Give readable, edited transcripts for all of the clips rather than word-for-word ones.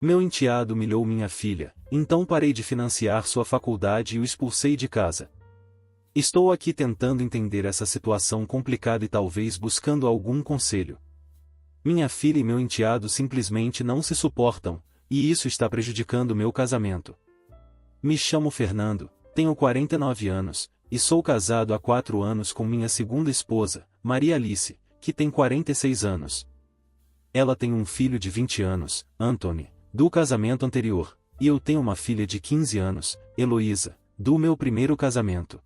Meu enteado humilhou minha filha, então parei de financiar sua faculdade e o expulsei de casa. Estou aqui tentando entender essa situação complicada e talvez buscando algum conselho. Minha filha e meu enteado simplesmente não se suportam, e isso está prejudicando meu casamento. Me chamo Fernando, tenho 49 anos, e sou casado há 4 anos com minha segunda esposa, Maria Alice, que tem 46 anos. Ela tem um filho de 20 anos, Anthony, do casamento anterior, e eu tenho uma filha de 15 anos, Heloísa, do meu primeiro casamento.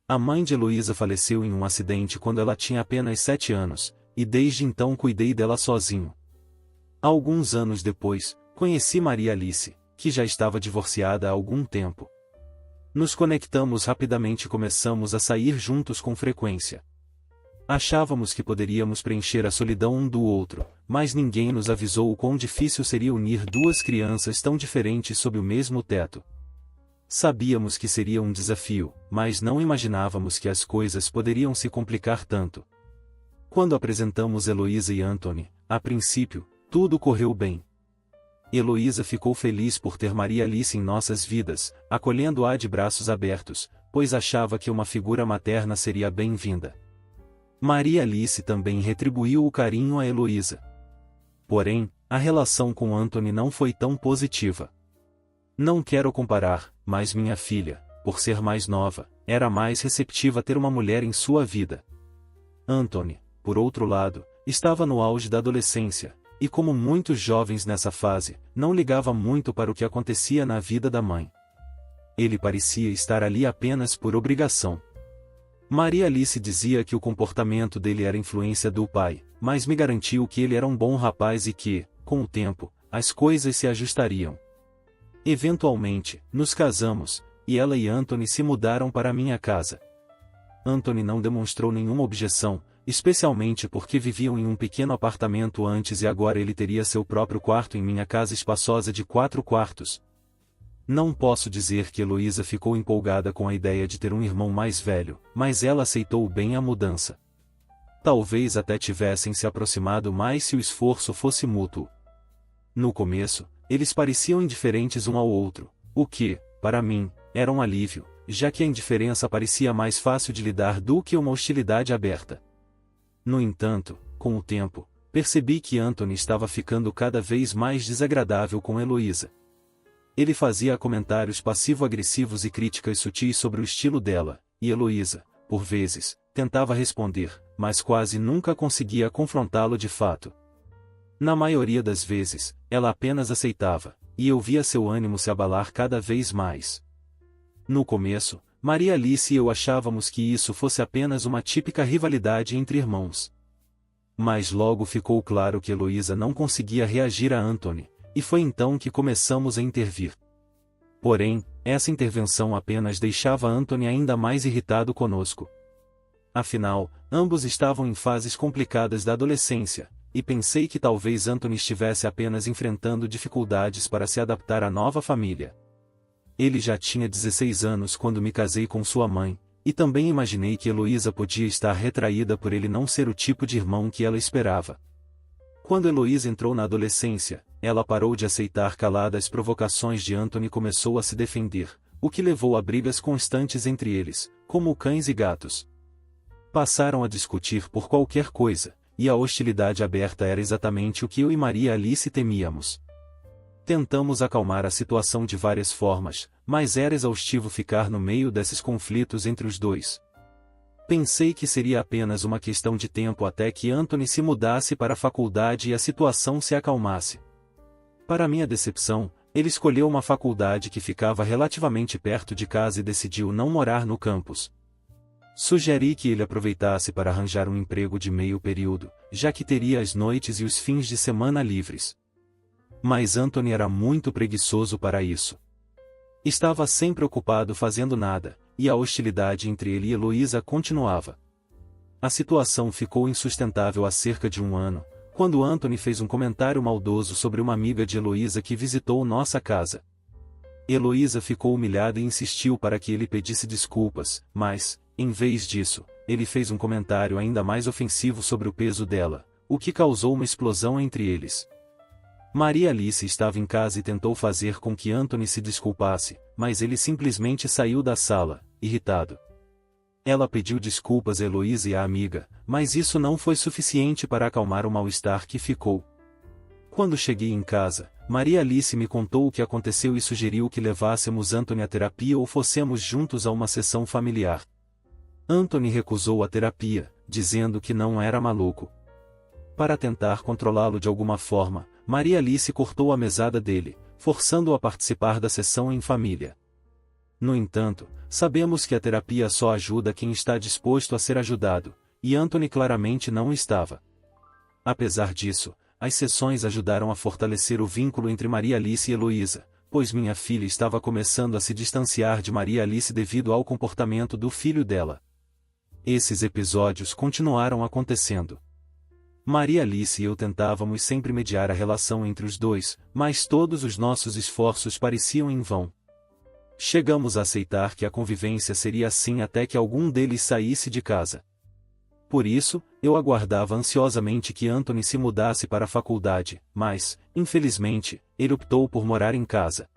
A mãe de Heloísa faleceu em um acidente quando ela tinha apenas 7 anos, e desde então cuidei dela sozinho. Alguns anos depois, conheci Maria Alice, que já estava divorciada há algum tempo. Nos conectamos rapidamente e começamos a sair juntos com frequência. Achávamos que poderíamos preencher a solidão um do outro, mas ninguém nos avisou o quão difícil seria unir duas crianças tão diferentes sob o mesmo teto. Sabíamos que seria um desafio, mas não imaginávamos que as coisas poderiam se complicar tanto. Quando apresentamos Heloísa e Anthony, a princípio, tudo correu bem. Heloísa ficou feliz por ter Maria Alice em nossas vidas, acolhendo-a de braços abertos, pois achava que uma figura materna seria bem-vinda. Maria Alice também retribuiu o carinho a Heloísa. Porém, a relação com Anthony não foi tão positiva. Não quero comparar, mas minha filha, por ser mais nova, era mais receptiva a ter uma mulher em sua vida. Anthony, por outro lado, estava no auge da adolescência, e como muitos jovens nessa fase, não ligava muito para o que acontecia na vida da mãe. Ele parecia estar ali apenas por obrigação. Maria Alice dizia que o comportamento dele era influência do pai, mas me garantiu que ele era um bom rapaz e que, com o tempo, as coisas se ajustariam. Eventualmente, nos casamos, e ela e Anthony se mudaram para minha casa. Anthony não demonstrou nenhuma objeção, especialmente porque viviam em um pequeno apartamento antes e agora ele teria seu próprio quarto em minha casa espaçosa de 4 quartos. Não posso dizer que Heloísa ficou empolgada com a ideia de ter um irmão mais velho, mas ela aceitou bem a mudança. Talvez até tivessem se aproximado mais se o esforço fosse mútuo. No começo, eles pareciam indiferentes um ao outro, o que, para mim, era um alívio, já que a indiferença parecia mais fácil de lidar do que uma hostilidade aberta. No entanto, com o tempo, percebi que Anthony estava ficando cada vez mais desagradável com Heloísa. Ele fazia comentários passivo-agressivos e críticas sutis sobre o estilo dela, e Heloísa, por vezes, tentava responder, mas quase nunca conseguia confrontá-lo de fato. Na maioria das vezes, ela apenas aceitava, e eu via seu ânimo se abalar cada vez mais. No começo, Maria Alice e eu achávamos que isso fosse apenas uma típica rivalidade entre irmãos. Mas logo ficou claro que Heloísa não conseguia reagir a Anthony, e foi então que começamos a intervir. Porém, essa intervenção apenas deixava Anthony ainda mais irritado conosco. Afinal, ambos estavam em fases complicadas da adolescência, e pensei que talvez Anthony estivesse apenas enfrentando dificuldades para se adaptar à nova família. Ele já tinha 16 anos quando me casei com sua mãe, e também imaginei que Heloísa podia estar retraída por ele não ser o tipo de irmão que ela esperava. Quando Heloísa entrou na adolescência, ela parou de aceitar calada as provocações de Anthony e começou a se defender, o que levou a brigas constantes entre eles, como cães e gatos. Passaram a discutir por qualquer coisa, e a hostilidade aberta era exatamente o que eu e Maria Alice temíamos. Tentamos acalmar a situação de várias formas, mas era exaustivo ficar no meio desses conflitos entre os dois. Pensei que seria apenas uma questão de tempo até que Anthony se mudasse para a faculdade e a situação se acalmasse. Para minha decepção, ele escolheu uma faculdade que ficava relativamente perto de casa e decidiu não morar no campus. Sugeri que ele aproveitasse para arranjar um emprego de meio período, já que teria as noites e os fins de semana livres. Mas Anthony era muito preguiçoso para isso. Estava sempre ocupado fazendo nada, e a hostilidade entre ele e Heloísa continuava. A situação ficou insustentável há cerca de 1 ano, quando Anthony fez um comentário maldoso sobre uma amiga de Heloísa que visitou nossa casa. Heloísa ficou humilhada e insistiu para que ele pedisse desculpas, mas, em vez disso, ele fez um comentário ainda mais ofensivo sobre o peso dela, o que causou uma explosão entre eles. Maria Alice estava em casa e tentou fazer com que Anthony se desculpasse, mas ele simplesmente saiu da sala, irritado. Ela pediu desculpas a Heloísa e à amiga, mas isso não foi suficiente para acalmar o mal-estar que ficou. Quando cheguei em casa, Maria Alice me contou o que aconteceu e sugeriu que levássemos Anthony à terapia ou fossemos juntos a uma sessão familiar. Anthony recusou a terapia, dizendo que não era maluco. Para tentar controlá-lo de alguma forma, Maria Alice cortou a mesada dele, forçando-o a participar da sessão em família. No entanto, sabemos que a terapia só ajuda quem está disposto a ser ajudado, e Anthony claramente não estava. Apesar disso, as sessões ajudaram a fortalecer o vínculo entre Maria Alice e Heloísa, pois minha filha estava começando a se distanciar de Maria Alice devido ao comportamento do filho dela. Esses episódios continuaram acontecendo. Maria Alice e eu tentávamos sempre mediar a relação entre os dois, mas todos os nossos esforços pareciam em vão. Chegamos a aceitar que a convivência seria assim até que algum deles saísse de casa. Por isso, eu aguardava ansiosamente que Anthony se mudasse para a faculdade, mas, infelizmente, ele optou por morar em casa.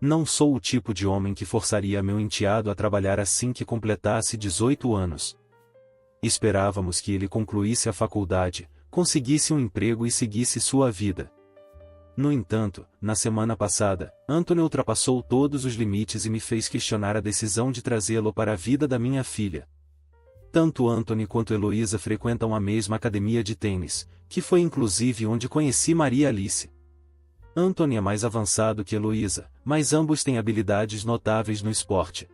Não sou o tipo de homem que forçaria meu enteado a trabalhar assim que completasse 18 anos. Esperávamos que ele concluísse a faculdade, conseguisse um emprego e seguisse sua vida. No entanto, na semana passada, Anthony ultrapassou todos os limites e me fez questionar a decisão de trazê-lo para a vida da minha filha. Tanto Anthony quanto Heloísa frequentam a mesma academia de tênis, que foi inclusive onde conheci Maria Alice. Anthony é mais avançado que Heloísa, mas ambos têm habilidades notáveis no esporte.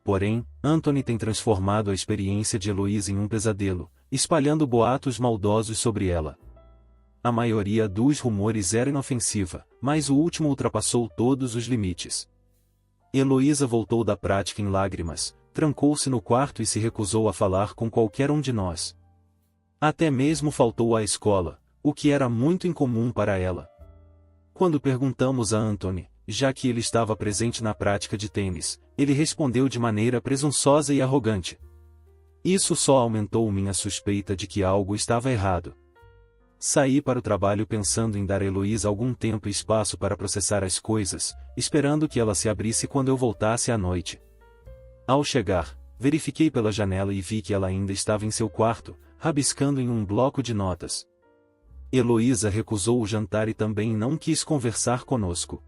Porém, Anthony tem transformado a experiência de Heloísa em um pesadelo, espalhando boatos maldosos sobre ela. A maioria dos rumores era inofensiva, mas o último ultrapassou todos os limites. Heloísa voltou da prática em lágrimas, trancou-se no quarto e se recusou a falar com qualquer um de nós. Até mesmo faltou à escola, o que era muito incomum para ela. Quando perguntamos a Anthony, já que ele estava presente na prática de tênis, ele respondeu de maneira presunçosa e arrogante. Isso só aumentou minha suspeita de que algo estava errado. Saí para o trabalho pensando em dar a Heloísa algum tempo e espaço para processar as coisas, esperando que ela se abrisse quando eu voltasse à noite. Ao chegar, verifiquei pela janela e vi que ela ainda estava em seu quarto, rabiscando em um bloco de notas. Heloísa recusou o jantar e também não quis conversar conosco.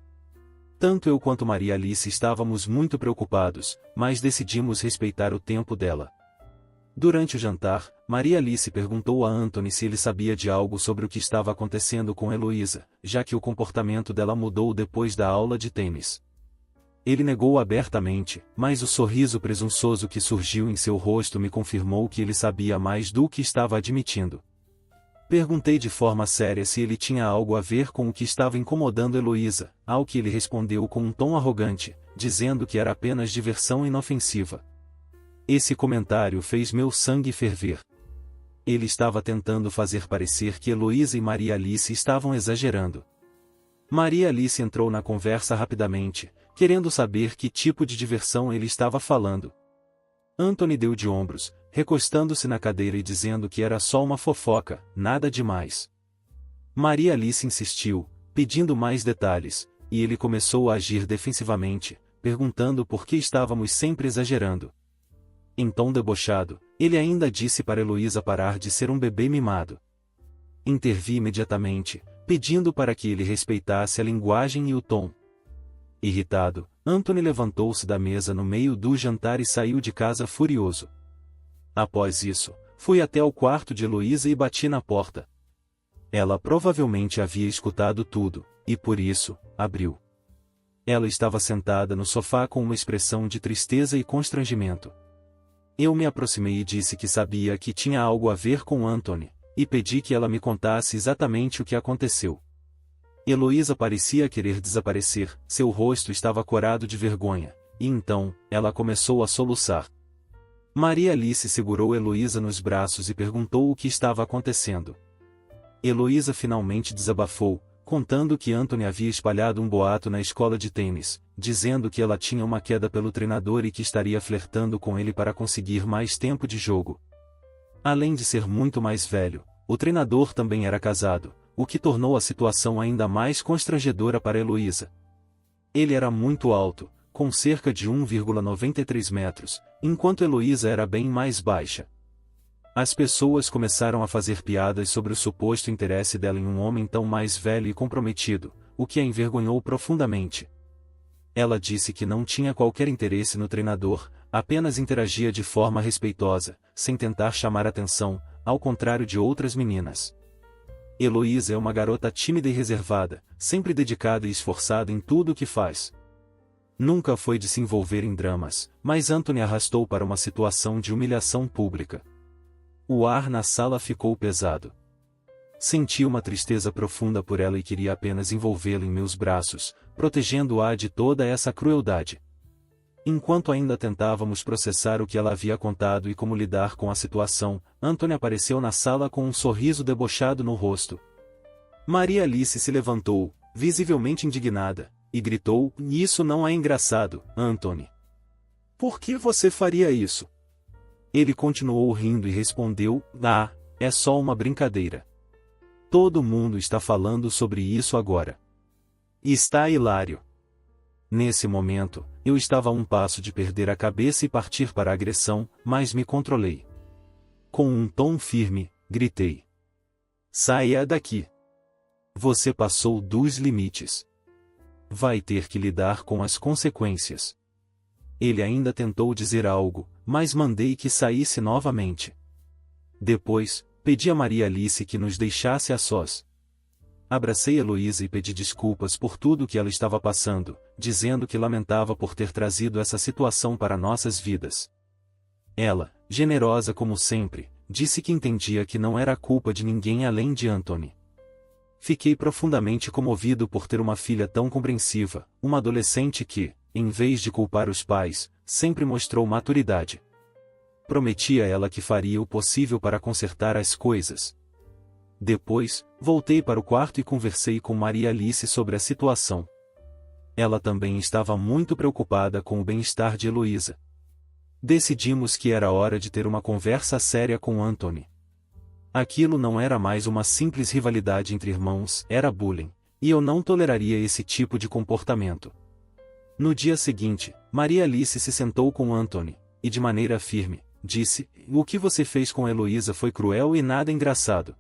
Tanto eu quanto Maria Alice estávamos muito preocupados, mas decidimos respeitar o tempo dela. Durante o jantar, Maria Alice perguntou a Anthony se ele sabia de algo sobre o que estava acontecendo com Heloísa, já que o comportamento dela mudou depois da aula de tênis. Ele negou abertamente, mas o sorriso presunçoso que surgiu em seu rosto me confirmou que ele sabia mais do que estava admitindo. Perguntei de forma séria se ele tinha algo a ver com o que estava incomodando Heloísa, ao que ele respondeu com um tom arrogante, dizendo que era apenas diversão inofensiva. Esse comentário fez meu sangue ferver. Ele estava tentando fazer parecer que Heloísa e Maria Alice estavam exagerando. Maria Alice entrou na conversa rapidamente, querendo saber que tipo de diversão ele estava falando. Anthony deu de ombros, recostando-se na cadeira e dizendo que era só uma fofoca, nada demais. Maria Alice insistiu, pedindo mais detalhes, e ele começou a agir defensivamente, perguntando por que estávamos sempre exagerando. Em tom debochado, ele ainda disse para Heloísa parar de ser um bebê mimado. Intervi imediatamente, pedindo para que ele respeitasse a linguagem e o tom. Irritado, Anthony levantou-se da mesa no meio do jantar e saiu de casa furioso. Após isso, fui até o quarto de Heloísa e bati na porta. Ela provavelmente havia escutado tudo, e por isso, abriu. Ela estava sentada no sofá com uma expressão de tristeza e constrangimento. Eu me aproximei e disse que sabia que tinha algo a ver com Anthony, e pedi que ela me contasse exatamente o que aconteceu. Heloísa parecia querer desaparecer, seu rosto estava corado de vergonha, e então, ela começou a soluçar. Maria Alice segurou Heloísa nos braços e perguntou o que estava acontecendo. Heloísa finalmente desabafou, contando que Anthony havia espalhado um boato na escola de tênis, dizendo que ela tinha uma queda pelo treinador e que estaria flertando com ele para conseguir mais tempo de jogo. Além de ser muito mais velho, o treinador também era casado, o que tornou a situação ainda mais constrangedora para Heloísa. Ele era muito alto, com cerca de 1,93 metros, enquanto Heloísa era bem mais baixa. As pessoas começaram a fazer piadas sobre o suposto interesse dela em um homem tão mais velho e comprometido, o que a envergonhou profundamente. Ela disse que não tinha qualquer interesse no treinador, apenas interagia de forma respeitosa, sem tentar chamar atenção, ao contrário de outras meninas. Heloísa é uma garota tímida e reservada, sempre dedicada e esforçada em tudo o que faz. Nunca foi de se envolver em dramas, mas Anthony arrastou para uma situação de humilhação pública. O ar na sala ficou pesado. Senti uma tristeza profunda por ela e queria apenas envolvê-la em meus braços, protegendo-a de toda essa crueldade. Enquanto ainda tentávamos processar o que ela havia contado e como lidar com a situação, Anthony apareceu na sala com um sorriso debochado no rosto. Maria Alice se levantou, visivelmente indignada, e gritou: "Isso não é engraçado, Anthony. Por que você faria isso?" Ele continuou rindo e respondeu: "Ah, é só uma brincadeira. Todo mundo está falando sobre isso agora. Está hilário." Nesse momento, eu estava a um passo de perder a cabeça e partir para a agressão, mas me controlei. Com um tom firme, gritei: "Saia daqui. Você passou dos limites. Vai ter que lidar com as consequências." Ele ainda tentou dizer algo, mas mandei que saísse novamente. Depois, pedi a Maria Alice que nos deixasse a sós. Abracei Heloísa e pedi desculpas por tudo que ela estava passando, dizendo que lamentava por ter trazido essa situação para nossas vidas. Ela, generosa como sempre, disse que entendia que não era culpa de ninguém além de Anthony. Fiquei profundamente comovido por ter uma filha tão compreensiva, uma adolescente que, em vez de culpar os pais, sempre mostrou maturidade. Prometi a ela que faria o possível para consertar as coisas. Depois, voltei para o quarto e conversei com Maria Alice sobre a situação. Ela também estava muito preocupada com o bem-estar de Heloísa. Decidimos que era hora de ter uma conversa séria com Anthony. Aquilo não era mais uma simples rivalidade entre irmãos, era bullying, e eu não toleraria esse tipo de comportamento. No dia seguinte, Maria Alice se sentou com Anthony, e de maneira firme, disse: "O que você fez com Heloísa foi cruel e nada engraçado.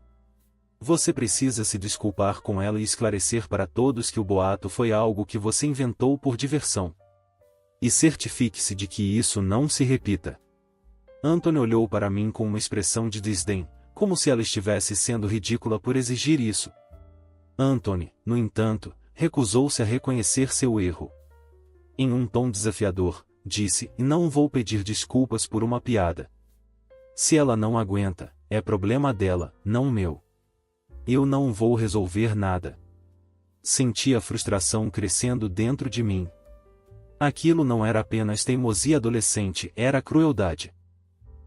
Você precisa se desculpar com ela e esclarecer para todos que o boato foi algo que você inventou por diversão. E certifique-se de que isso não se repita." Anthony olhou para mim com uma expressão de desdém, como se ela estivesse sendo ridícula por exigir isso. Anthony, no entanto, recusou-se a reconhecer seu erro. Em um tom desafiador, disse: "Não vou pedir desculpas por uma piada. Se ela não aguenta, é problema dela, não meu. Eu não vou resolver nada." Senti a frustração crescendo dentro de mim. Aquilo não era apenas teimosia adolescente, era crueldade.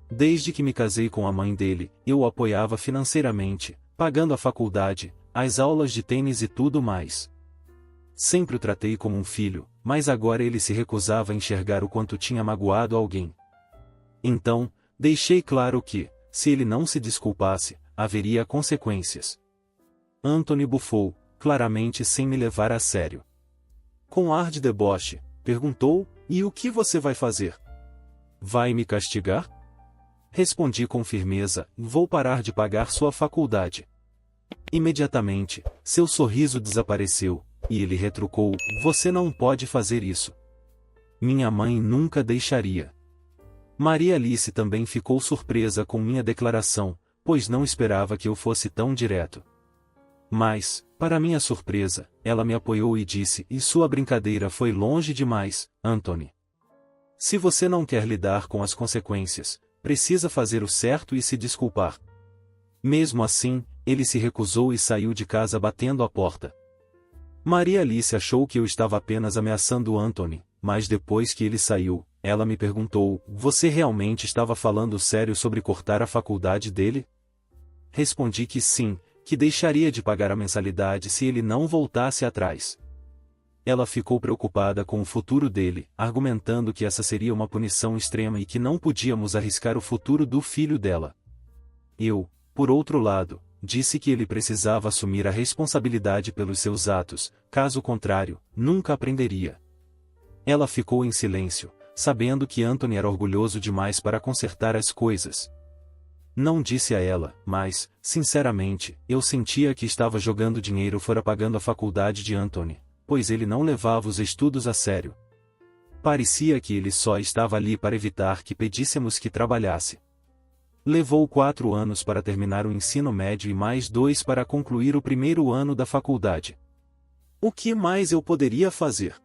Desde que me casei com a mãe dele, eu o apoiava financeiramente, pagando a faculdade, as aulas de tênis e tudo mais. Sempre o tratei como um filho, mas agora ele se recusava a enxergar o quanto tinha magoado alguém. Então, deixei claro que, se ele não se desculpasse, haveria consequências. Anthony bufou, claramente sem me levar a sério. Com ar de deboche, perguntou: "E o que você vai fazer? Vai me castigar?" Respondi com firmeza: "Vou parar de pagar sua faculdade." Imediatamente, seu sorriso desapareceu, e ele retrucou: "Você não pode fazer isso. Minha mãe nunca deixaria." Maria Alice também ficou surpresa com minha declaração, pois não esperava que eu fosse tão direto. Mas, para minha surpresa, ela me apoiou e disse: "E sua brincadeira foi longe demais, Anthony. Se você não quer lidar com as consequências, precisa fazer o certo e se desculpar." Mesmo assim, ele se recusou e saiu de casa batendo a porta. Maria Alice achou que eu estava apenas ameaçando Anthony, mas depois que ele saiu, ela me perguntou: "Você realmente estava falando sério sobre cortar a faculdade dele?" Respondi que sim, que deixaria de pagar a mensalidade se ele não voltasse atrás. Ela ficou preocupada com o futuro dele, argumentando que essa seria uma punição extrema e que não podíamos arriscar o futuro do filho dela. Eu, por outro lado, disse que ele precisava assumir a responsabilidade pelos seus atos, caso contrário, nunca aprenderia. Ela ficou em silêncio, sabendo que Anthony era orgulhoso demais para consertar as coisas. Não disse a ela, mas, sinceramente, eu sentia que estava jogando dinheiro fora pagando a faculdade de Anthony, pois ele não levava os estudos a sério. Parecia que ele só estava ali para evitar que pedíssemos que trabalhasse. Levou 4 anos para terminar o ensino médio e mais 2 para concluir o primeiro ano da faculdade. O que mais eu poderia fazer?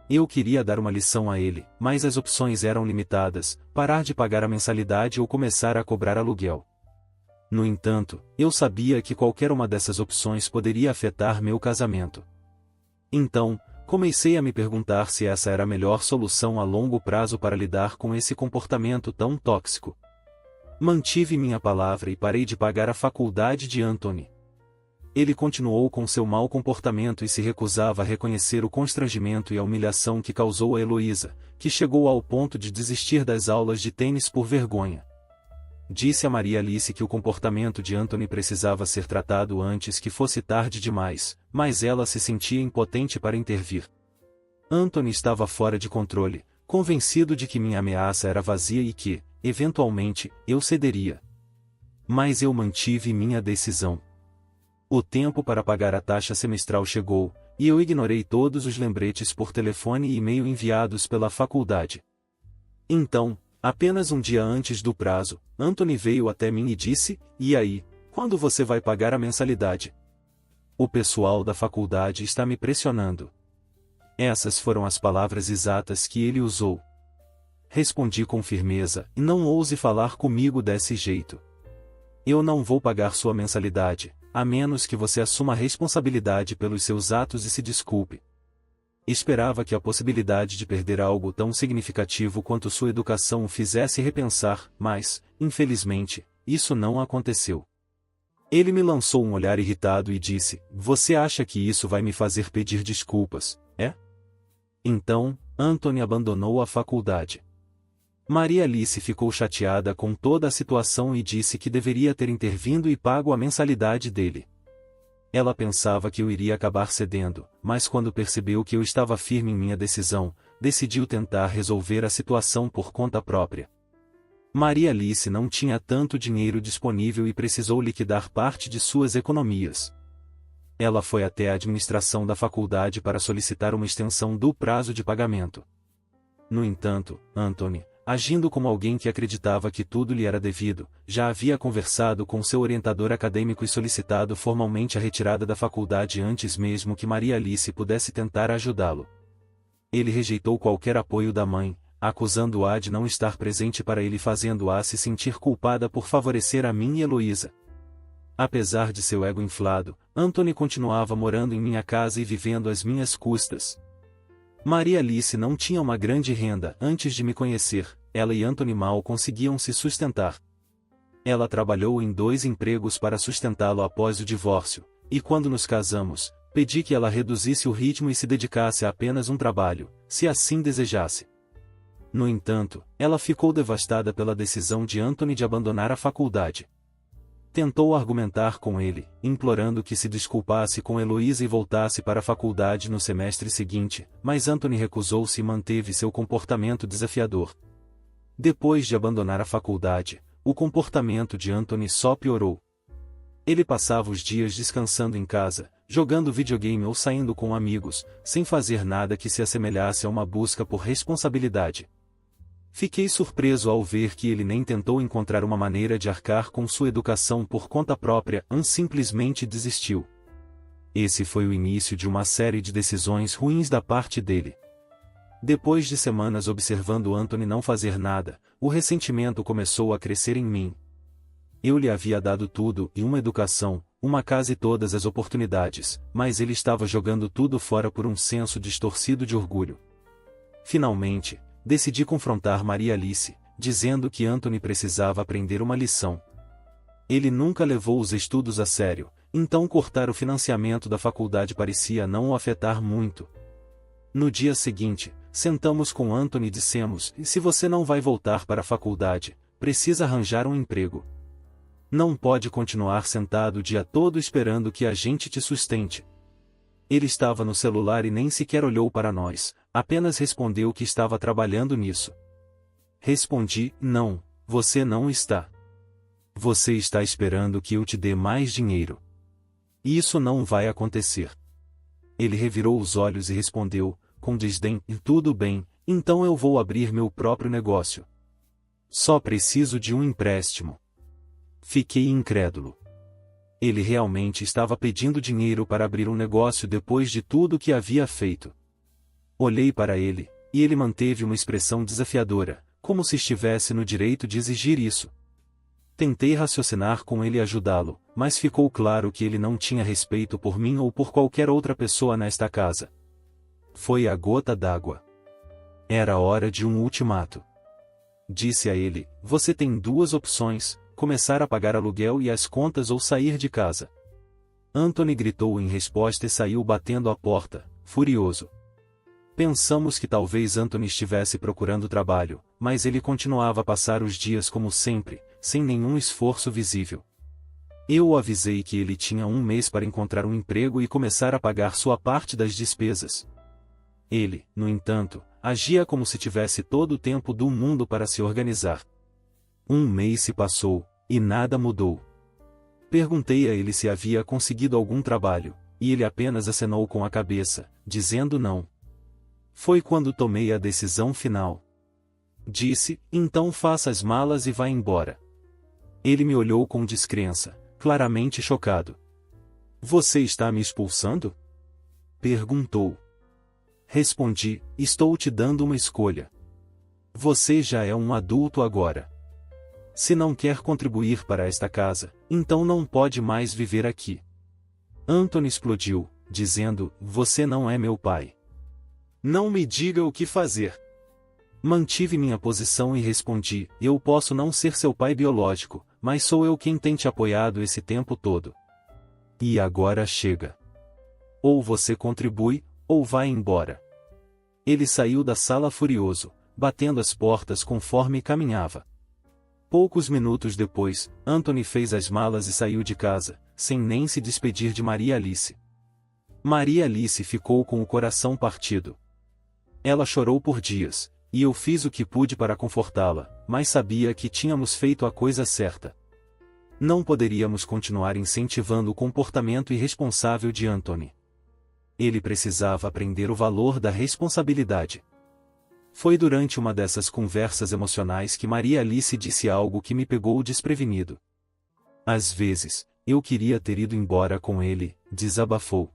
Eu queria dar uma lição a ele, mas as opções eram limitadas: parar de pagar a mensalidade ou começar a cobrar aluguel. No entanto, eu sabia que qualquer uma dessas opções poderia afetar meu casamento. Então, comecei a me perguntar se essa era a melhor solução a longo prazo para lidar com esse comportamento tão tóxico. Mantive minha palavra e parei de pagar a faculdade de Anthony. Ele continuou com seu mau comportamento e se recusava a reconhecer o constrangimento e a humilhação que causou a Heloísa, que chegou ao ponto de desistir das aulas de tênis por vergonha. Disse a Maria Alice que o comportamento de Anthony precisava ser tratado antes que fosse tarde demais, mas ela se sentia impotente para intervir. Anthony estava fora de controle, convencido de que minha ameaça era vazia e que, eventualmente, eu cederia. Mas eu mantive minha decisão. O tempo para pagar a taxa semestral chegou, e eu ignorei todos os lembretes por telefone e e-mail enviados pela faculdade. Então, apenas um dia antes do prazo, Anthony veio até mim e disse: "E aí, quando você vai pagar a mensalidade? O pessoal da faculdade está me pressionando." Essas foram as palavras exatas que ele usou. Respondi com firmeza: "Não ouse falar comigo desse jeito. Eu não vou pagar sua mensalidade, a menos que você assuma a responsabilidade pelos seus atos e se desculpe." Esperava que a possibilidade de perder algo tão significativo quanto sua educação o fizesse repensar, mas, infelizmente, isso não aconteceu. Ele me lançou um olhar irritado e disse: "Você acha que isso vai me fazer pedir desculpas, é?" Então, Anthony abandonou a faculdade. Maria Alice ficou chateada com toda a situação e disse que deveria ter intervindo e pago a mensalidade dele. Ela pensava que eu iria acabar cedendo, mas quando percebeu que eu estava firme em minha decisão, decidiu tentar resolver a situação por conta própria. Maria Alice não tinha tanto dinheiro disponível e precisou liquidar parte de suas economias. Ela foi até a administração da faculdade para solicitar uma extensão do prazo de pagamento. No entanto, Anthony, agindo como alguém que acreditava que tudo lhe era devido, já havia conversado com seu orientador acadêmico e solicitado formalmente a retirada da faculdade antes mesmo que Maria Alice pudesse tentar ajudá-lo. Ele rejeitou qualquer apoio da mãe, acusando-a de não estar presente para ele e fazendo-a se sentir culpada por favorecer a mim e Heloísa. Apesar de seu ego inflado, Anthony continuava morando em minha casa e vivendo às minhas custas. Maria Alice não tinha uma grande renda antes de me conhecer, ela e Anthony mal conseguiam se sustentar. Ela trabalhou em 2 empregos para sustentá-lo após o divórcio, e quando nos casamos, pedi que ela reduzisse o ritmo e se dedicasse a apenas um trabalho, se assim desejasse. No entanto, ela ficou devastada pela decisão de Anthony de abandonar a faculdade. Tentou argumentar com ele, implorando que se desculpasse com Heloísa e voltasse para a faculdade no semestre seguinte, mas Anthony recusou-se e manteve seu comportamento desafiador. Depois de abandonar a faculdade, o comportamento de Anthony só piorou. Ele passava os dias descansando em casa, jogando videogame ou saindo com amigos, sem fazer nada que se assemelhasse a uma busca por responsabilidade. Fiquei surpreso ao ver que ele nem tentou encontrar uma maneira de arcar com sua educação por conta própria, simplesmente desistiu. Esse foi o início de uma série de decisões ruins da parte dele. Depois de semanas observando Anthony não fazer nada, o ressentimento começou a crescer em mim. Eu lhe havia dado tudo e uma educação, uma casa e todas as oportunidades, mas ele estava jogando tudo fora por um senso distorcido de orgulho. Finalmente, decidi confrontar Maria Alice, dizendo que Anthony precisava aprender uma lição. Ele nunca levou os estudos a sério, então cortar o financiamento da faculdade parecia não o afetar muito. No dia seguinte, sentamos com Anthony e dissemos: "Se você não vai voltar para a faculdade, precisa arranjar um emprego." Não pode continuar sentado o dia todo esperando que a gente te sustente. Ele estava no celular e nem sequer olhou para nós, apenas respondeu que estava trabalhando nisso. Respondi, não, você não está. Você está esperando que eu te dê mais dinheiro. Isso não vai acontecer. Ele revirou os olhos e respondeu, com desdém, tudo bem, então eu vou abrir meu próprio negócio. Só preciso de um empréstimo. Fiquei incrédulo. Ele realmente estava pedindo dinheiro para abrir um negócio depois de tudo o que havia feito. Olhei para ele, e ele manteve uma expressão desafiadora, como se estivesse no direito de exigir isso. Tentei raciocinar com ele e ajudá-lo, mas ficou claro que ele não tinha respeito por mim ou por qualquer outra pessoa nesta casa. Foi a gota d'água. Era hora de um ultimato. Disse a ele, você tem duas opções, começar a pagar aluguel e as contas ou sair de casa. Anthony gritou em resposta e saiu batendo a porta, furioso. Pensamos que talvez Anthony estivesse procurando trabalho, mas ele continuava a passar os dias como sempre, sem nenhum esforço visível. Eu o avisei que ele tinha um mês para encontrar um emprego e começar a pagar sua parte das despesas. Ele, no entanto, agia como se tivesse todo o tempo do mundo para se organizar. Um mês se passou, e nada mudou. Perguntei a ele se havia conseguido algum trabalho, e ele apenas acenou com a cabeça, dizendo não. Foi quando tomei a decisão final. Disse, então faça as malas e vá embora. Ele me olhou com descrença, claramente chocado. Você está me expulsando? Perguntou. Respondi, estou te dando uma escolha. Você já é um adulto agora. Se não quer contribuir para esta casa, então não pode mais viver aqui. Anthony explodiu, dizendo, você não é meu pai. Não me diga o que fazer. Mantive minha posição e respondi, eu posso não ser seu pai biológico, mas sou eu quem tem te apoiado esse tempo todo. E agora chega. Ou você contribui, ou vai embora. Ele saiu da sala furioso, batendo as portas conforme caminhava. Poucos minutos depois, Anthony fez as malas e saiu de casa, sem nem se despedir de Maria Alice. Maria Alice ficou com o coração partido. Ela chorou por dias, e eu fiz o que pude para confortá-la, mas sabia que tínhamos feito a coisa certa. Não poderíamos continuar incentivando o comportamento irresponsável de Anthony. Ele precisava aprender o valor da responsabilidade. Foi durante uma dessas conversas emocionais que Maria Alice disse algo que me pegou desprevenido. Às vezes, eu queria ter ido embora com ele, desabafou.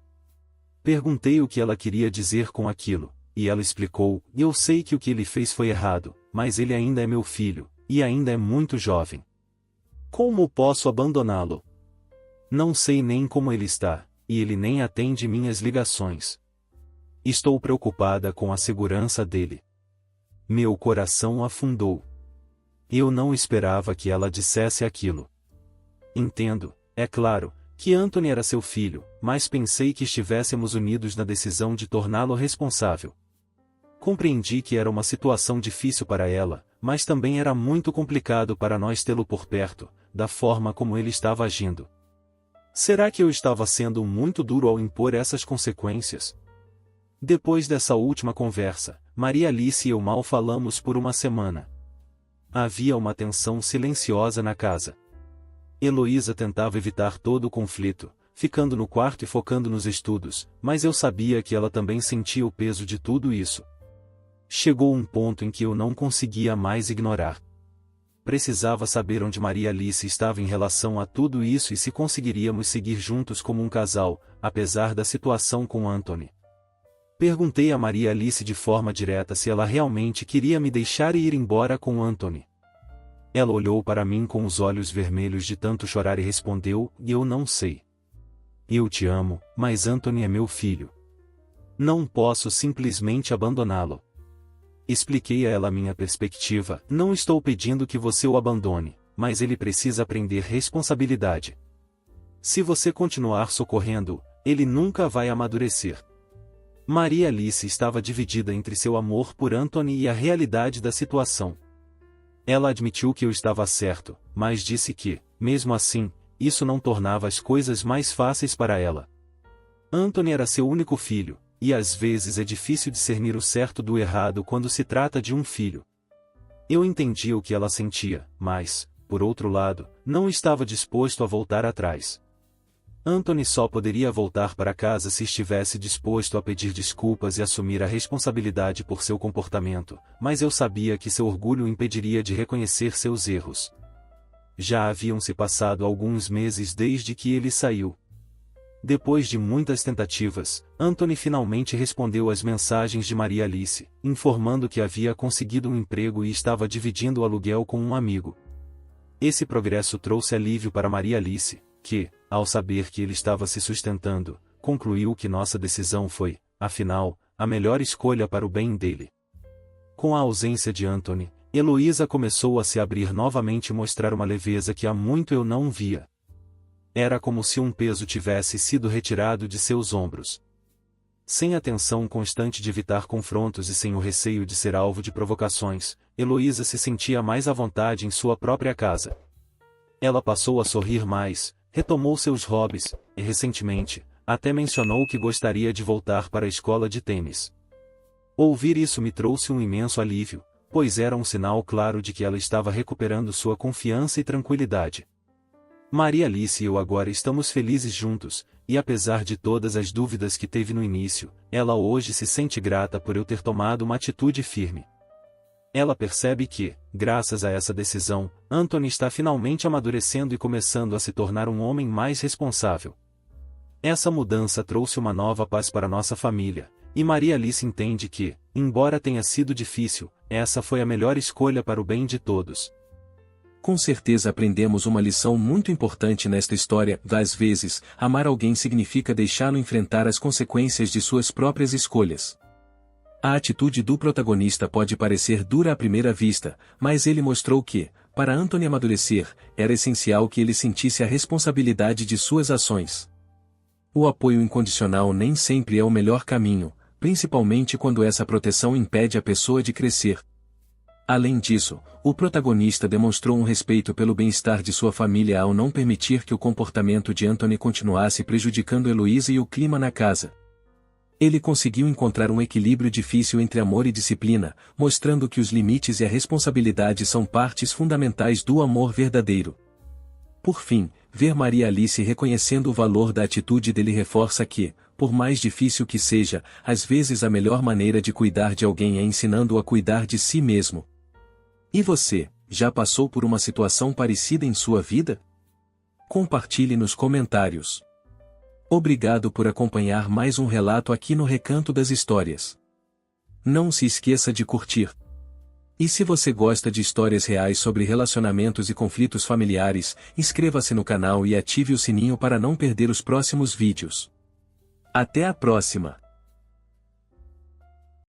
Perguntei o que ela queria dizer com aquilo, e ela explicou, eu sei que o que ele fez foi errado, mas ele ainda é meu filho, e ainda é muito jovem. Como posso abandoná-lo? Não sei nem como ele está, e ele nem atende minhas ligações. Estou preocupada com a segurança dele. Meu coração afundou. Eu não esperava que ela dissesse aquilo. Entendo, é claro, que Anthony era seu filho, mas pensei que estivéssemos unidos na decisão de torná-lo responsável. Compreendi que era uma situação difícil para ela, mas também era muito complicado para nós tê-lo por perto, da forma como ele estava agindo. Será que eu estava sendo muito duro ao impor essas consequências? Depois dessa última conversa, Maria Alice e eu mal falamos por uma semana. Havia uma tensão silenciosa na casa. Heloísa tentava evitar todo o conflito, ficando no quarto e focando nos estudos, mas eu sabia que ela também sentia o peso de tudo isso. Chegou um ponto em que eu não conseguia mais ignorar. Precisava saber onde Maria Alice estava em relação a tudo isso e se conseguiríamos seguir juntos como um casal, apesar da situação com Anthony. Perguntei a Maria Alice de forma direta se ela realmente queria me deixar ir embora com Anthony. Ela olhou para mim com os olhos vermelhos de tanto chorar e respondeu, eu não sei. Eu te amo, mas Anthony é meu filho. Não posso simplesmente abandoná-lo. Expliquei a ela minha perspectiva, não estou pedindo que você o abandone, mas ele precisa aprender responsabilidade. Se você continuar socorrendo-o, ele nunca vai amadurecer. Maria Alice estava dividida entre seu amor por Anthony e a realidade da situação. Ela admitiu que eu estava certo, mas disse que, Mesmo assim, isso não tornava as coisas mais fáceis para ela. Anthony era seu único filho, e às vezes é difícil discernir o certo do errado quando se trata de um filho. Eu entendia o que ela sentia, mas, por outro lado, não estava disposto a voltar atrás. Anthony só poderia voltar para casa se estivesse disposto a pedir desculpas e assumir a responsabilidade por seu comportamento, mas eu sabia que seu orgulho o impediria de reconhecer seus erros. Já haviam se passado alguns meses desde que ele saiu. Depois de muitas tentativas, Anthony finalmente respondeu às mensagens de Maria Alice, informando que havia conseguido um emprego e estava dividindo o aluguel com um amigo. Esse progresso trouxe alívio para Maria Alice, que, ao saber que ele estava se sustentando, concluiu que nossa decisão foi, afinal, a melhor escolha para o bem dele. Com a ausência de Anthony, Heloísa começou a se abrir novamente e mostrar uma leveza que há muito eu não via. Era como se um peso tivesse sido retirado de seus ombros. Sem a tensão constante de evitar confrontos e sem o receio de ser alvo de provocações, Heloísa se sentia mais à vontade em sua própria casa. Ela passou a sorrir mais, retomou seus hobbies, e recentemente, até mencionou que gostaria de voltar para a escola de tênis. Ouvir isso me trouxe um imenso alívio, pois era um sinal claro de que ela estava recuperando sua confiança e tranquilidade. Maria Alice e eu agora estamos felizes juntos, e apesar de todas as dúvidas que teve no início, ela hoje se sente grata por eu ter tomado uma atitude firme. Ela percebe que, graças a essa decisão, Anthony está finalmente amadurecendo e começando a se tornar um homem mais responsável. Essa mudança trouxe uma nova paz para nossa família, e Maria Alice entende que, embora tenha sido difícil, essa foi a melhor escolha para o bem de todos. Com certeza aprendemos uma lição muito importante nesta história. Às vezes, amar alguém significa deixá-lo enfrentar as consequências de suas próprias escolhas. A atitude do protagonista pode parecer dura à primeira vista, mas ele mostrou que, para Anthony amadurecer, era essencial que ele sentisse a responsabilidade de suas ações. O apoio incondicional nem sempre é o melhor caminho, principalmente quando essa proteção impede a pessoa de crescer. Além disso, o protagonista demonstrou um respeito pelo bem-estar de sua família ao não permitir que o comportamento de Anthony continuasse prejudicando Heloísa e o clima na casa. Ele conseguiu encontrar um equilíbrio difícil entre amor e disciplina, mostrando que os limites e a responsabilidade são partes fundamentais do amor verdadeiro. Por fim, ver Maria Alice reconhecendo o valor da atitude dele reforça que, por mais difícil que seja, às vezes a melhor maneira de cuidar de alguém é ensinando-o a cuidar de si mesmo. E você, já passou por uma situação parecida em sua vida? Compartilhe nos comentários. Obrigado por acompanhar mais um relato aqui no Recanto das Histórias. Não se esqueça de curtir. E se você gosta de histórias reais sobre relacionamentos e conflitos familiares, inscreva-se no canal e ative o sininho para não perder os próximos vídeos. Até a próxima!